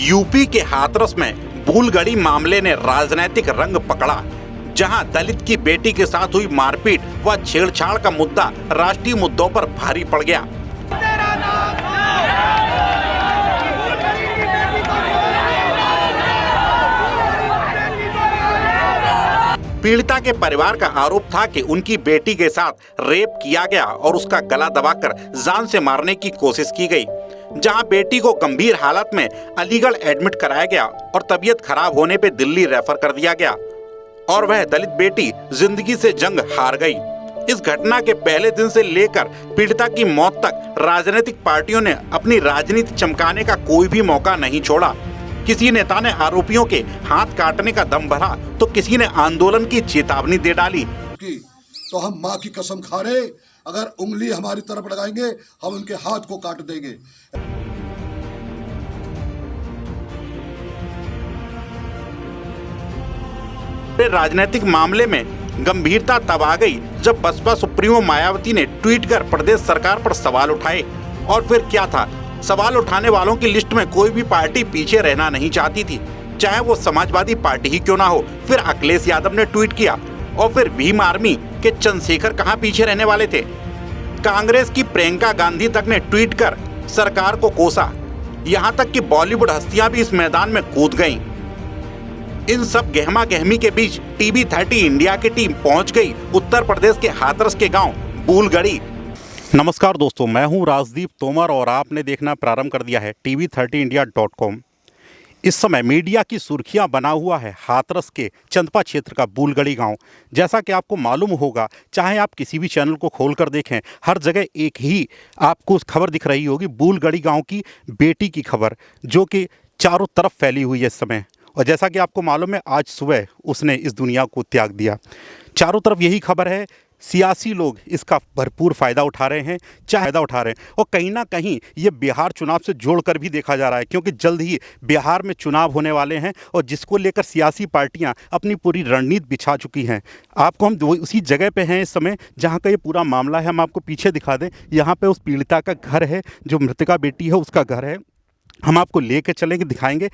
UP के हाथरस में भूलगड़ी मामले ने राजनीतिक रंग पकड़ा, जहां दलित की बेटी के साथ हुई मारपीट व छेड़छाड़ का मुद्दा राष्ट्रीय मुद्दों पर भारी पड़ गया। पीड़िता के परिवार का आरोप था कि उनकी बेटी के साथ रेप किया गया और उसका गला दबाकर जान से मारने की कोशिश की गई, जहां बेटी को गंभीर हालत में अलीगढ़ एडमिट कराया गया और तबीयत खराब होने पर दिल्ली रेफर कर दिया गया और वह दलित बेटी जिंदगी से जंग हार गई। इस घटना के पहले दिन से लेकर पीड़िता की मौत तक राजनीतिक पार्टियों ने अपनी राजनीति चमकाने का कोई भी मौका नहीं छोड़ा। किसी नेता ने आरोपियों के हाथ काटने का दम भरा तो किसी ने आंदोलन की चेतावनी दे डाली। तो हम माँ की कसम खा रहे, अगर उंगली हमारी तरफ लगाएंगे हम उनके हाथ को काट देंगे। राजनीतिक मामले में गंभीरता तब आ गई जब बसपा सुप्रीमो मायावती ने ट्वीट कर प्रदेश सरकार पर सवाल उठाए। और फिर क्या था, सवाल उठाने वालों की लिस्ट में कोई भी पार्टी पीछे रहना नहीं चाहती थी, चाहे वो समाजवादी पार्टी ही क्यों ना हो। फिर अखिलेश यादव ने ट्वीट किया और फिर भीम आर्मी के चंद्रशेखर कहां पीछे रहने वाले थे। कांग्रेस की प्रियंका गांधी तक ने ट्वीट कर सरकार को कोसा, यहां तक कि बॉलीवुड हस्तियां भी इस मैदान में कूद गईं। इन सब गहमा गहमी के बीच TV30 इंडिया की टीम पहुंच गई उत्तर प्रदेश के हाथरस के गांव भूलगड़ी। नमस्कार दोस्तों, मैं हूं राजदीप तोमर और आपने देखना प्रारंभ कर दिया है TV30India.com। इस समय मीडिया की सुर्खियां बना हुआ है हाथरस के चंदपा क्षेत्र का भूलगड़ी गांव। जैसा कि आपको मालूम होगा, चाहे आप किसी भी चैनल को खोल कर देखें, हर जगह एक ही आपको खबर दिख रही होगी, भूलगड़ी गांव की बेटी की खबर, जो कि चारों तरफ फैली हुई है इस समय। और जैसा कि आपको मालूम है, आज सुबह उसने इस दुनिया को त्याग दिया। चारों तरफ यही खबर है। सियासी लोग इसका भरपूर फ़ायदा उठा रहे हैं, और कहीं ना कहीं ये बिहार चुनाव से जोड़कर भी देखा जा रहा है, क्योंकि जल्द ही बिहार में चुनाव होने वाले हैं और जिसको लेकर सियासी पार्टियां अपनी पूरी रणनीति बिछा चुकी हैं। आपको हम उसी जगह पे हैं इस समय जहां का ये पूरा मामला है। हम आपको पीछे दिखा दें, यहाँ पर उस पीड़िता का घर है, जो मृतका बेटी है उसका घर है। हम आपको ले कर चलेंगे, दिखाएँगे।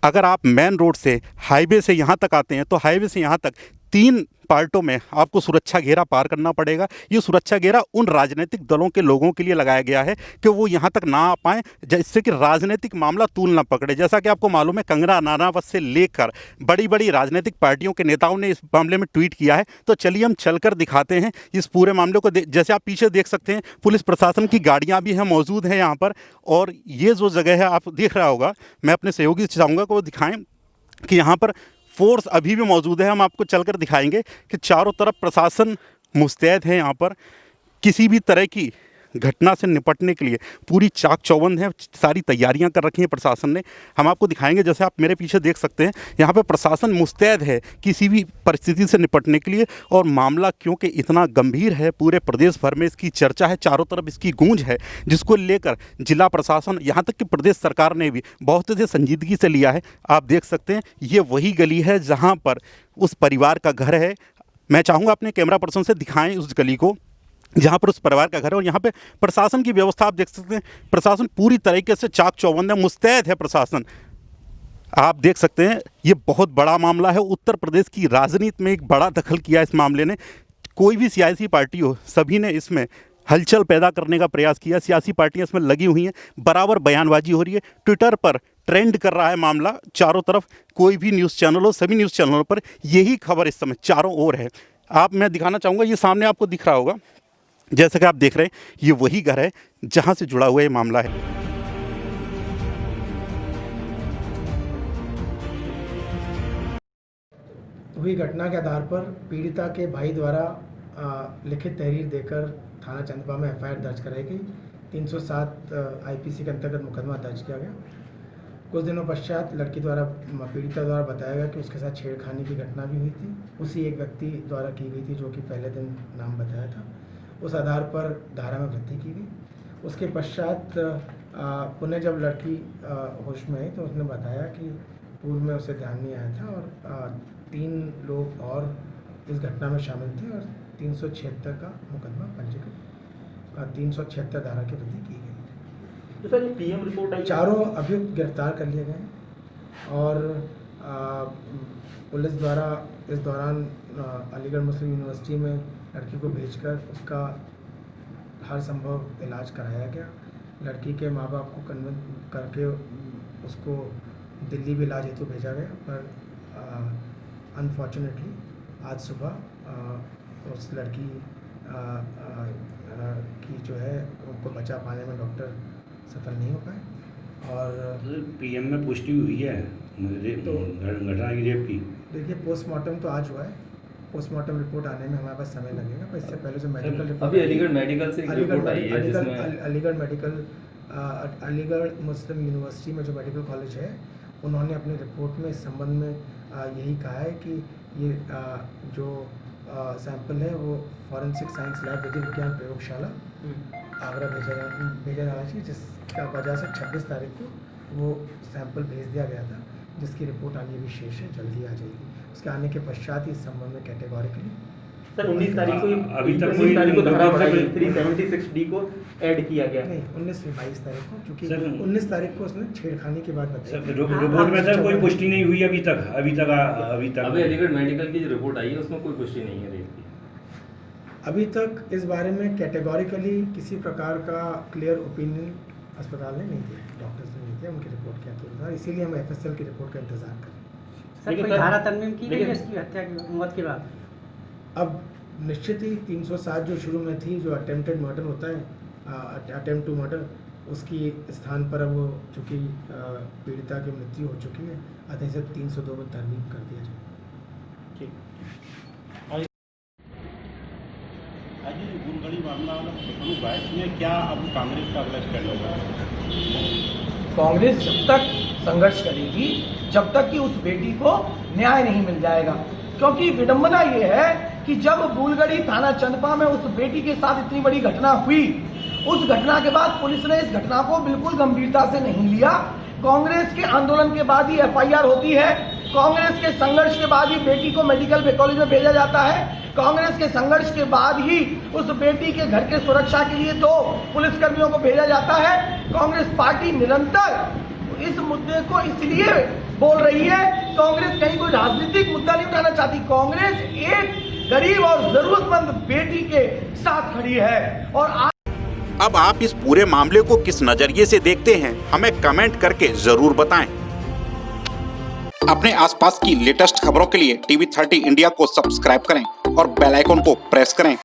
अगर आप मेन रोड से, हाईवे से यहाँ तक आते हैं तो हाईवे से यहाँ तक 3 पार्टों में आपको सुरक्षा घेरा पार करना पड़ेगा। ये सुरक्षा घेरा उन राजनीतिक दलों के लोगों के लिए लगाया गया है कि वो यहाँ तक ना आ पाएँ, जिससे कि राजनीतिक मामला तूल ना पकड़े। जैसा कि आपको मालूम है, कंगना रनावत से लेकर बड़ी बड़ी राजनीतिक पार्टियों के नेताओं ने इस मामले में ट्वीट किया है। तो चलिए हम चलकर दिखाते हैं इस पूरे मामले को। जैसे आप पीछे देख सकते हैं, पुलिस प्रशासन की गाड़ियाँ भी हैं, मौजूद हैं यहाँ पर। और ये जो जगह है आप देख रहा होगा, मैं अपने सहयोगी से चाहूँगा कि वो दिखाएँ कि यहाँ पर फोर्स अभी भी मौजूद है। हम आपको चलकर दिखाएंगे कि चारों तरफ प्रशासन मुस्तैद है। यहाँ पर किसी भी तरह की घटना से निपटने के लिए पूरी चाक चौबंद है, सारी तैयारियां कर रखी हैं प्रशासन ने। हम आपको दिखाएंगे, जैसे आप मेरे पीछे देख सकते हैं, यहाँ पे प्रशासन मुस्तैद है किसी भी परिस्थिति से निपटने के लिए। और मामला क्योंकि इतना गंभीर है, पूरे प्रदेश भर में इसकी चर्चा है, चारों तरफ इसकी गूंज है, जिसको लेकर जिला प्रशासन, यहाँ तक कि प्रदेश सरकार ने भी बहुत से संजीदगी से लिया है। आप देख सकते हैं, ये वही गली है जहाँ पर उस परिवार का घर है। मैं चाहूँगा अपने कैमरा पर्सन से दिखाएँ उस गली को जहाँ पर उस परिवार का घर है। और यहाँ पे प्रशासन की व्यवस्था आप देख सकते हैं, प्रशासन पूरी तरीके से चाक चौबंद है, मुस्तैद है प्रशासन। आप देख सकते हैं, ये बहुत बड़ा मामला है। उत्तर प्रदेश की राजनीति में एक बड़ा दखल किया इस मामले ने। कोई भी सियासी पार्टी हो, सभी ने इसमें हलचल पैदा करने का प्रयास किया। सियासी पार्टियाँ इसमें लगी हुई हैं, बराबर बयानबाजी हो रही है। ट्विटर पर ट्रेंड कर रहा है मामला चारों तरफ। कोई भी न्यूज़ चैनल हो, सभी न्यूज़ चैनलों पर यही खबर इस समय चारों ओर है। मैं दिखाना चाहूँगा, ये सामने आपको दिख रहा होगा, जैसा कि आप देख रहे हैं, ये वही घर है जहां से जुड़ा हुआ ये मामला है। हुई घटना के आधार पर पीड़िता के भाई द्वारा लिखित तहरीर देकर थाना चंदपा में FIR दर्ज कराई गई। 307 IPC के अंतर्गत मुकदमा दर्ज किया गया। कुछ दिनों पश्चात पीड़िता द्वारा बताया गया कि उसके साथ छेड़खानी की घटना भी हुई थी, उसी एक व्यक्ति द्वारा की गई थी जो कि पहले दिन नाम बताया था। उस आधार पर धारा में वृद्धि की गई। उसके पश्चात पुनः जब लड़की होश में आई तो उसने बताया कि पूर्व में उसे ध्यान नहीं आया था और 3 लोग और इस घटना में शामिल थे और 376 का मुकदमा पंजीकृत, 376 धारा की वृद्धि की गई। तो सर, ये PM रिपोर्ट आई, चारों अभियुक्त गिरफ्तार कर लिए गए। और पुलिस द्वारा इस दौरान अलीगढ़ मुस्लिम यूनिवर्सिटी में लड़की को भेजकर उसका हर संभव इलाज कराया गया। लड़की के माँ बाप को कन्विंस करके उसको दिल्ली भी इलाज हेतु भेजा गया, पर अनफॉर्चुनेटली आज सुबह उस लड़की की जो है उनको बचा पाने में डॉक्टर सफल नहीं हो पाए। और पीएम में पुष्टि हुई है घटना की, रेप की। देखिए पोस्टमार्टम तो आज हुआ है, पोस्टमार्टम रिपोर्ट आने में हमारे पास समय लगेगा, पर इससे पहले जो मेडिकल रिपोर्ट अभी अलीगढ़ मेडिकल से एक रिपोर्ट आई है जिसमें अलीगढ़ मुस्लिम यूनिवर्सिटी में जो मेडिकल कॉलेज है उन्होंने अपनी रिपोर्ट में इस संबंध में यही कहा है कि ये जो सैंपल है वो फॉरेंसिक साइंस लैब विधि विज्ञान प्रयोगशाला आगरा भेजा जाना चाहिए, जिसका वजह से 26 तारीख को वो सैंपल भेज दिया गया था, जिसकी रिपोर्ट आनी भी शेष है, जल्दी आ जाएगी। उसके आने के पश्चात ही इस संबंध में कैटेगोरिकली सर 19 तारीख को अभी तक 19 तारीख को धारा बढ़ाई 376D को ऐड किया गया। नहीं 19 से 22 तारीख को, क्योंकि 19 तारीख को उसने छेड़खानी की बात बताई। रिपोर्ट में सर कोई पुष्टि नहीं हुई अभी तक। अभी अलीगढ़ मेडिकल की जो रिपोर्ट आई है उसमें कोई पुष्टि नहीं है रेप की। अभी तक इस बारे में कैटेगोरिकली किसी प्रकार का क्लियर ओपिनियन अस्पताल ने नहीं दिया, डॉक्टर्स ने नहीं दिया उनकी रिपोर्ट के अनुसार, इसीलिए हम एफएसएल की रिपोर्ट का इंतजार कर रहे हैं। सर कोई धारा तरमीम की गई है इसकी हत्या की मौत के बाद? अब निश्चित ही 307 जो शुरू में थी, जो अटेम्प्टेड मर्डर होता है, अटेम्प्ट टू मर्डर, उसकी स्थान पर अब वो चूँकि पीड़िता की मृत्यु हो चुकी है, अतः इसे 302 में तरमीम कर दिया जाए। आज ये गुलगड़ी मामला हुआ है, इसमें क्या अब कांग्रेस का अगला स्टैंड होगा? कांग्रेस जब तक संघर्ष करेगी जब तक कि उस बेटी को न्याय नहीं मिल जाएगा, क्योंकि विडंबना ये है कि जब बुलगड़ी थाना चंदपा में उस बेटी के साथ इतनी बड़ी घटना हुई, उस घटना के बाद पुलिस ने इस घटना को बिल्कुल गंभीरता से नहीं लिया। कांग्रेस के आंदोलन के बाद ही एफआईआर होती है, कांग्रेस के संघर्ष के बाद ही बेटी को मेडिकल कॉलेज में भेजा जाता है, कांग्रेस के संघर्ष के बाद ही उस बेटी के घर के सुरक्षा के लिए 2 पुलिसकर्मियों को भेजा जाता है। कांग्रेस पार्टी निरंतर इस मुद्दे को इसलिए बोल रही है, कांग्रेस कहीं कोई राजनीतिक मुद्दा नहीं उठाना चाहती, कांग्रेस एक गरीब और जरूरतमंद बेटी के साथ खड़ी है। और अब आप इस पूरे मामले को किस नजरिए से देखते हैं, हमें कमेंट करके जरूर बताएं। अपने आसपास की लेटेस्ट खबरों के लिए TV30 इंडिया को सब्सक्राइब करें और बेल आइकन को प्रेस करें।